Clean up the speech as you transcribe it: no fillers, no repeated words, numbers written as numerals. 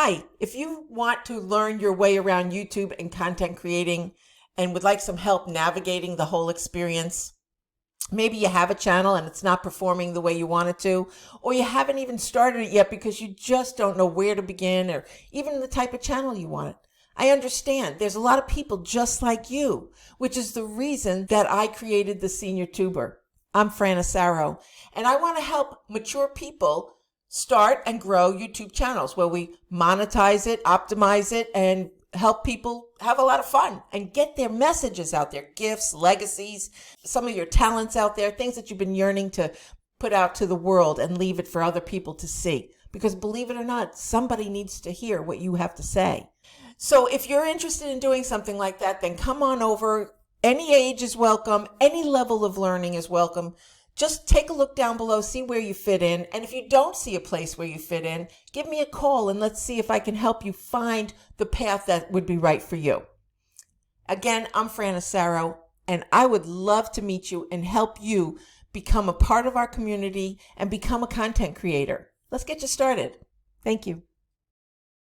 Hi, if you want to learn your way around YouTube and content creating and would like some help navigating the whole experience, maybe you have a channel and it's not performing the way you want it to, or you haven't even started it yet because you just don't know where to begin or even the type of channel you want. I understand. There's a lot of people just like you, which is the reason that I created the Senior Tuber. I'm Fran, and I want to help mature people start and grow YouTube channels where we monetize it, optimize it, and help people have a lot of fun and get their messages out there, gifts, legacies, some of your talents out there, things that you've been yearning to put out to the world and leave it for other people to see. Because believe it or not, somebody needs to hear what you have to say. So if you're interested in doing something like that, then come on over. Any age is welcome. Any level of learning is welcome. Just take a look down below, see where you fit in. And if you don't see a place where you fit in, give me a call and let's see if I can help you find the path that would be right for you. Again, I'm Fran, and I would love to meet you and help you become a part of our community and become a content creator. Let's get you started. Thank you.